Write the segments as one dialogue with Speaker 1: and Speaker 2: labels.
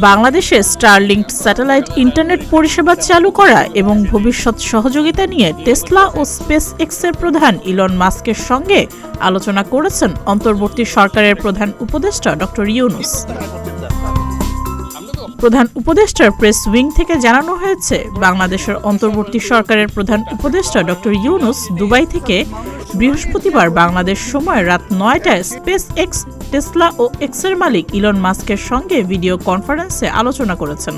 Speaker 1: বাংলাদেশে Starlink satellite internet পরিষেবা চালু করা এবং ভবিষ্যৎ সহযোগিতা নিয়ে টেসলা ও স্পেস এক্সের প্রধান ইলন মাস্কের সঙ্গে আলোচনা করেছেন অন্তর্বর্তী সরকারের প্রধান উপদেষ্টা ডক্টর ইউনুস। প্রধান উপদেষ্টার প্রেস উইং থেকে জানানো হয়েছে, বাংলাদেশের অন্তর্বর্তী সরকারের প্রধান উপদেষ্টা ডক্টর ইউনুস দুবাই থেকে বৃহস্পতিবার বাংলাদেশ সময় রাত ৯টায় স্পেস এক্স, টেসলা ও এক্সের মালিক ইলন মাস্কের সঙ্গে ভিডিও কনফারেন্সে আলোচনা করেছেন।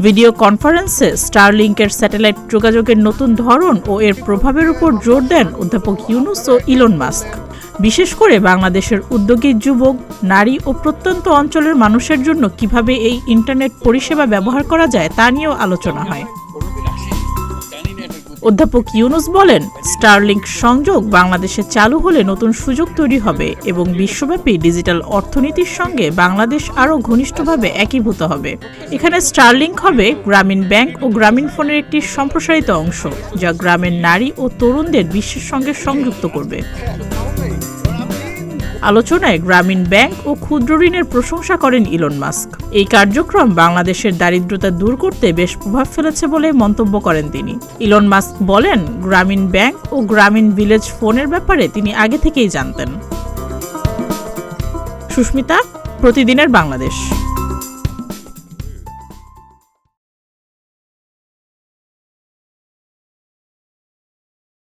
Speaker 1: ভিডিও কনফারেন্সে স্টারলিংকের স্যাটেলাইট যোগাযোগের নতুন ধরন ও এর প্রভাবের উপর জোর দেন অধ্যাপক ইউনুস ও ইলন মাস্ক। বিশেষ করে বাংলাদেশের উদ্যোগী যুবক, নারী ও প্রত্যন্ত অঞ্চলের মানুষের জন্য কিভাবে এই ইন্টারনেট পরিষেবা ব্যবহার করা যায় তা নিয়েও আলোচনা হয়। অধ্যাপক ইউনুস বলেন, স্টারলিংক সংযোগ বাংলাদেশে চালু হলে নতুন সুযোগ তৈরি হবে এবং বিশ্বব্যাপী ডিজিটাল অর্থনীতির সঙ্গে বাংলাদেশ আরও ঘনিষ্ঠভাবে একীভূত হবে। এখানে স্টারলিংক হবে গ্রামীণ ব্যাংক ও গ্রামীণ ফোনের একটি সম্প্রসারিত অংশ, যা গ্রামের নারী ও তরুণদের বিশ্বের সঙ্গে সংযুক্ত করবে। আলোচনায় গ্রামীণ ব্যাংক ও ক্ষুদ্র ঋণের প্রশংসা করেন ইলন মাস্ক। এই কার্যক্রম বাংলাদেশের দারিদ্রতা দূর করতে বেশ প্রভাব ফেলেছে বলে মন্তব্য করেন তিনি। ইলন মাস্ক বলেন, গ্রামীণ ব্যাংক ও গ্রামীণ ভিলেজ ফোনের ব্যাপারে তিনি আগে থেকেই জানতেন। সুস্মিতা, প্রতিদিনের বাংলাদেশ।